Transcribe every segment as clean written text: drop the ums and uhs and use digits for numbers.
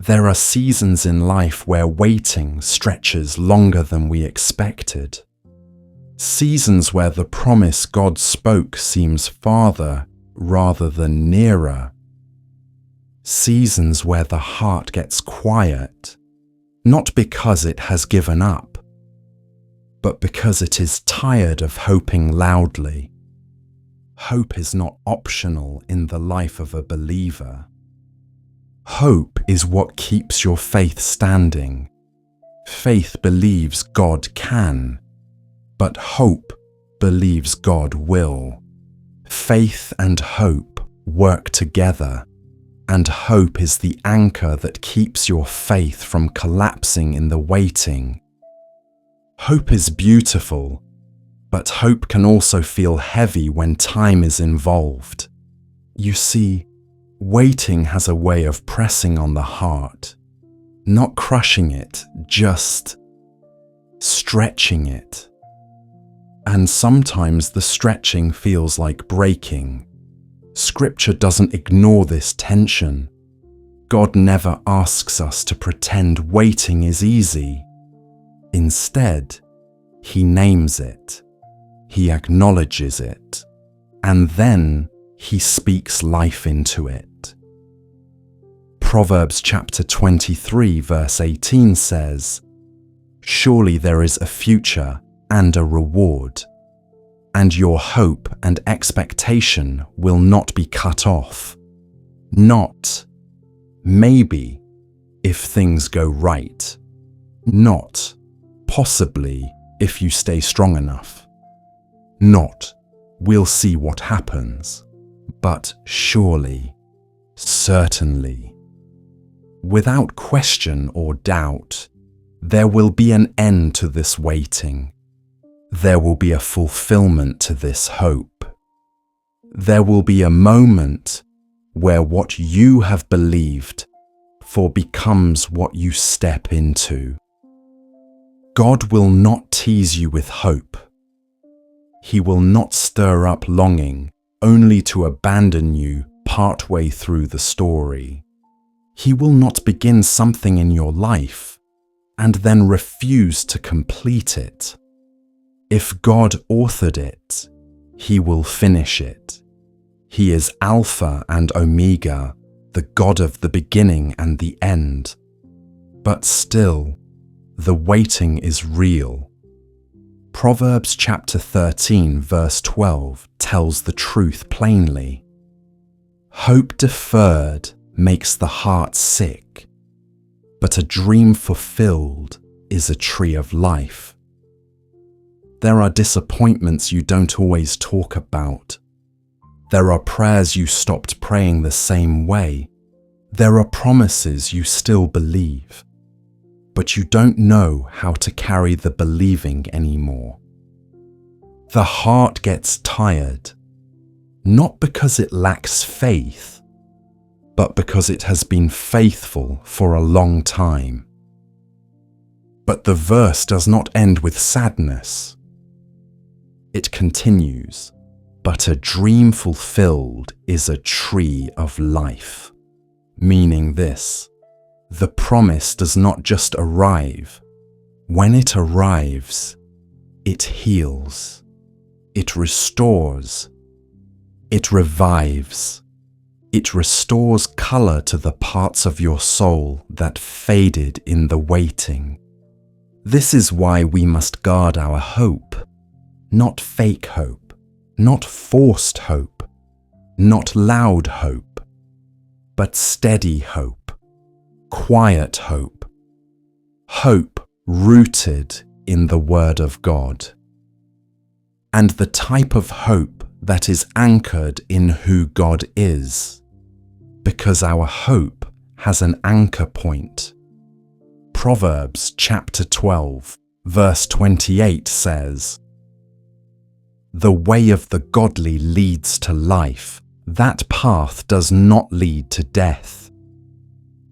There are seasons in life where waiting stretches longer than we expected. Seasons where the promise God spoke seems farther rather than nearer. Seasons where the heart gets quiet, not because it has given up, but because it is tired of hoping loudly. Hope is not optional in the life of a believer. Hope is what keeps your faith standing. Faith believes God can, but hope believes God will. Faith and hope work together, and hope is the anchor that keeps your faith from collapsing in the waiting. Hope is beautiful, but hope can also feel heavy when time is involved. You see, waiting has a way of pressing on the heart, not crushing it, just stretching it. And sometimes the stretching feels like breaking. Scripture doesn't ignore this tension. God never asks us to pretend waiting is easy. Instead, He names it, He acknowledges it, and then He speaks life into it. Proverbs chapter 23 verse 18 says, "Surely there is a future and a reward, and your hope and expectation will not be cut off. Not, maybe, if things go right. Not, possibly, if you stay strong enough. Not, we'll see what happens. But surely, certainly, without question or doubt, there will be an end to this waiting. There will be a fulfillment to this hope. There will be a moment where what you have believed for becomes what you step into. God will not tease you with hope. He will not stir up longing only to abandon you partway through the story. He will not begin something in your life and then refuse to complete it. If God authored it, He will finish it. He is Alpha and Omega, the God of the beginning and the end. But still, the waiting is real. Proverbs chapter 13 verse 12 tells the truth plainly. Hope deferred makes the heart sick, but a dream fulfilled is a tree of life. There are disappointments you don't always talk about. There are prayers you stopped praying the same way. There are promises you still believe, but you don't know how to carry the believing anymore. The heart gets tired, not because it lacks faith, but because it has been faithful for a long time. But the verse does not end with sadness. It continues, "But a dream fulfilled is a tree of life," meaning this: the promise does not just arrive. When it arrives, it heals, it restores, it revives, it restores color to the parts of your soul that faded in the waiting. This is why we must guard our hope. Not fake hope, not forced hope, not loud hope, but steady hope, quiet hope, hope rooted in the Word of God, and the type of hope that is anchored in who God is, because our hope has an anchor point. Proverbs chapter 12, verse 28 says, "The way of the godly leads to life. That path does not lead to death."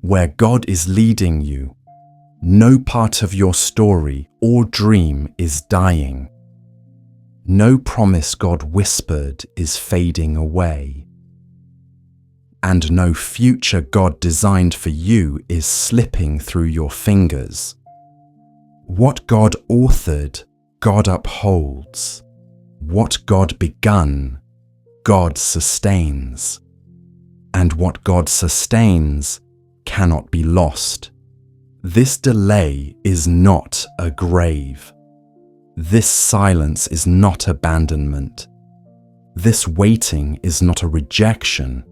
Where God is leading you, no part of your story or dream is dying. No promise God whispered is fading away. and no future God designed for you is slipping through your fingers. What God authored, God upholds. What God begun, God sustains. And what God sustains cannot be lost. This delay is not a grave. This silence is not abandonment. This waiting is not a rejection.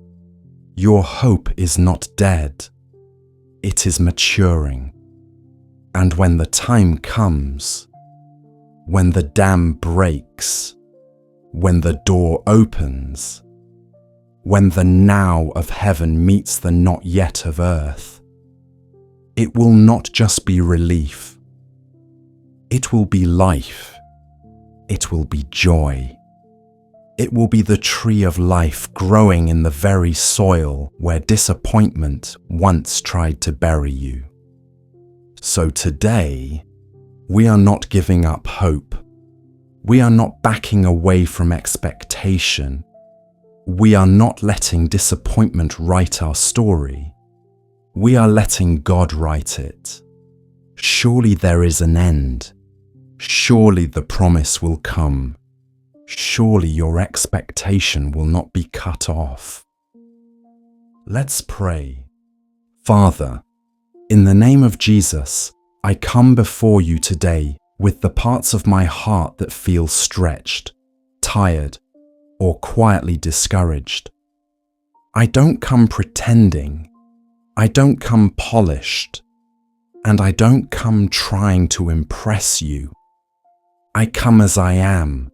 Your hope is not dead. It is maturing. And when the time comes, when the dam breaks, when the door opens, when the now of heaven meets the not yet of earth, it will not just be relief. It will be life. It will be joy. It will be the tree of life growing in the very soil where disappointment once tried to bury you. So today, we are not giving up hope. We are not backing away from expectation. We are not letting disappointment write our story. We are letting God write it. Surely there is an end. Surely the promise will come. Surely your expectation will not be cut off. Let's pray. Father, in the name of Jesus, I come before you today with the parts of my heart that feel stretched, tired, or quietly discouraged. I don't come pretending. I don't come polished. And I don't come trying to impress you. I come as I am,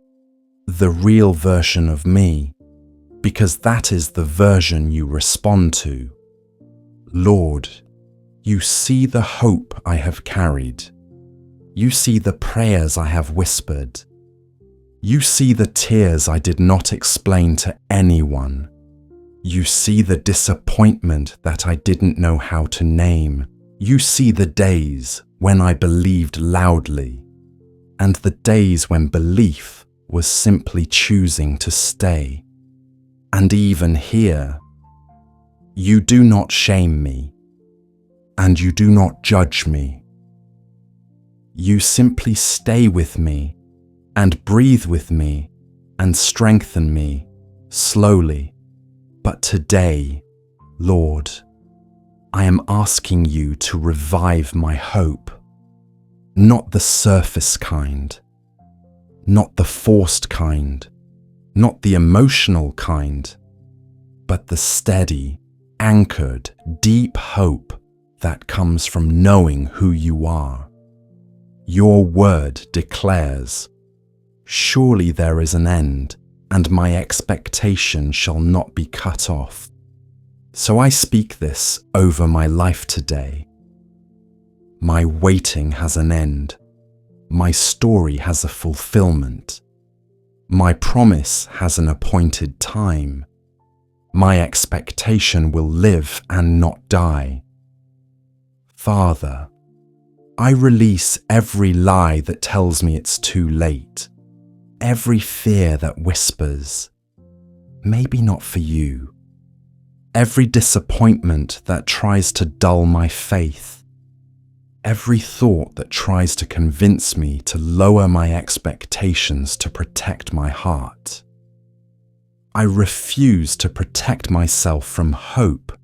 the real version of me, because that is the version you respond to. Lord, you see the hope I have carried. You see the prayers I have whispered. You see the tears I did not explain to anyone. You see the disappointment that I didn't know how to name. You see the days when I believed loudly, and the days when belief was simply choosing to stay. And even here, you do not shame me, and you do not judge me. You simply stay with me, and breathe with me, and strengthen me, slowly. But today, Lord, I am asking you to revive my hope. Not the surface kind, not the forced kind, not the emotional kind, but the steady, anchored, deep hope that comes from knowing who you are. Your word declares, surely there is an end, and my expectation shall not be cut off. So I speak this over my life today. My waiting has an end. My story has a fulfillment. My promise has an appointed time. My expectation will live and not die. Father, I release every lie that tells me it's too late, every fear that whispers, maybe not for you, every disappointment that tries to dull my faith, every thought that tries to convince me to lower my expectations to protect my heart. I refuse to protect myself from hope.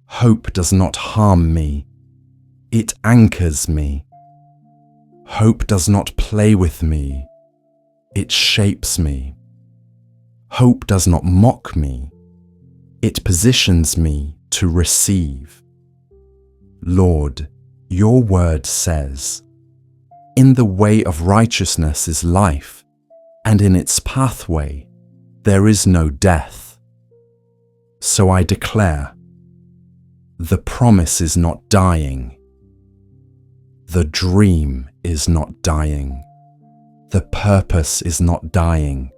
Hope does not harm me. It anchors me. Hope does not play with me. It shapes me. Hope does not mock me. It positions me to receive. Lord, your word says, in the way of righteousness is life, and in its pathway there is no death. So I declare, the promise is not dying. The dream is not dying. The purpose is not dying.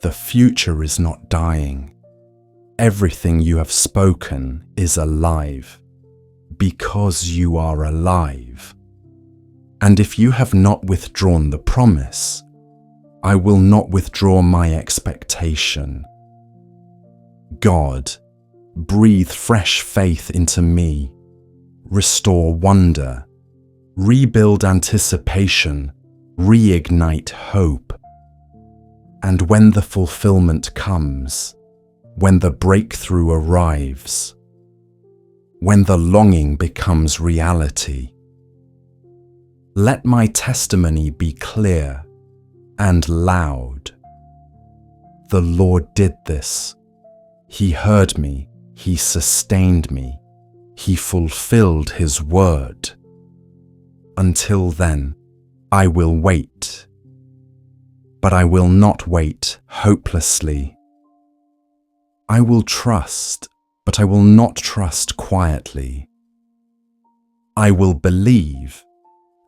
The future is not dying. Everything you have spoken is alive, because you are alive. And if you have not withdrawn the promise, I will not withdraw my expectation. God, breathe fresh faith into me, restore wonder, rebuild anticipation, reignite hope. And when the fulfillment comes, when the breakthrough arrives, when the longing becomes reality, let my testimony be clear and loud. The Lord did this. He heard me. He sustained me. He fulfilled His word. Until then, I will wait. But I will not wait hopelessly. I will trust, but I will not trust quietly. I will believe,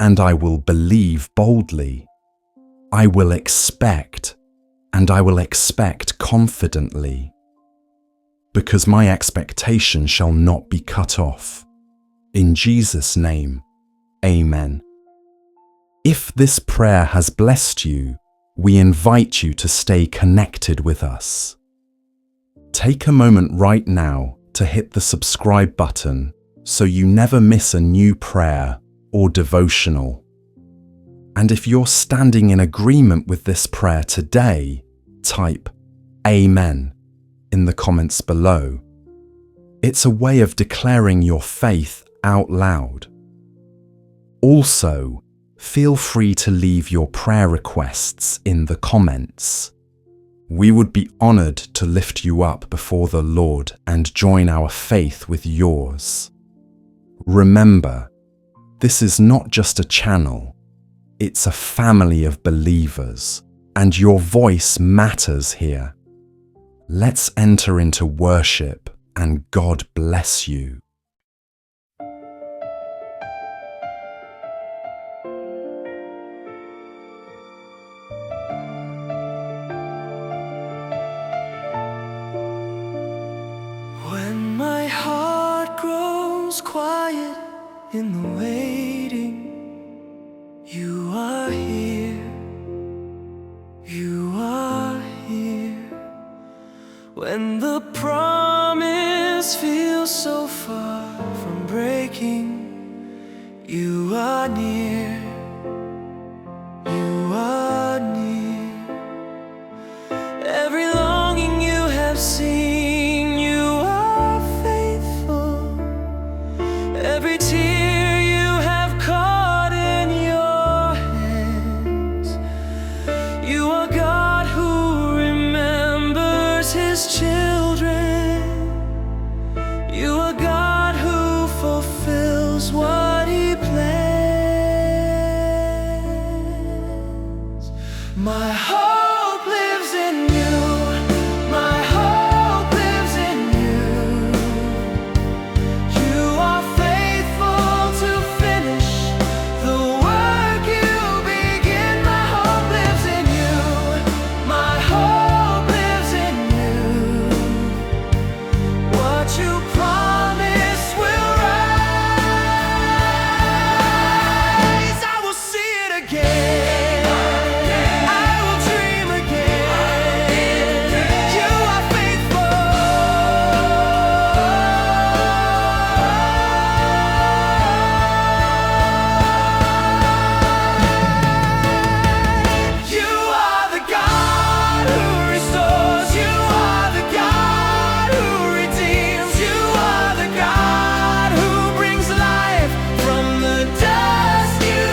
and I will believe boldly. I will expect, and I will expect confidently. Because my expectation shall not be cut off. In Jesus' name, Amen. If this prayer has blessed you, we invite you to stay connected with us. Take a moment right now to hit the subscribe button so you never miss a new prayer or devotional. And if you're standing in agreement with this prayer today, type Amen in the comments below. It's a way of declaring your faith out loud. Also, feel free to leave your prayer requests in the comments. We would be honored to lift you up before the Lord and join our faith with yours. Remember, this is not just a channel, it's a family of believers, and your voice matters here. Let's enter into worship, and God bless you. When my heart grows quiet in the waiting, you are here, you are here. When the promise feels so far from breaking, you are near, you are near. Every longing you have seen, you are faithful. Every tear you have caught in your hands, you are God who remembers His children. You are God who fulfills what He plans. My hope lives in you. My hope lives in you. You are faithful to finish the work you begin. My hope lives in you. My hope lives in you. What you promised will rise. I will see it again. I will dream again. You are faithful. You are the God who restores. You are the God who redeems. You are the God who brings life from the dust. You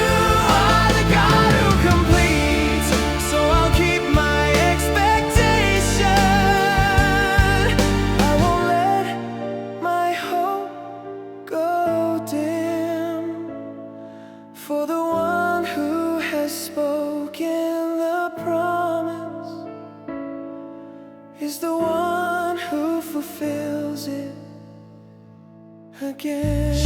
are the God who completes. So I'll keep my expectation. I won't let my hope go dim. For the one who has spoken the promise is the one who fulfills it again.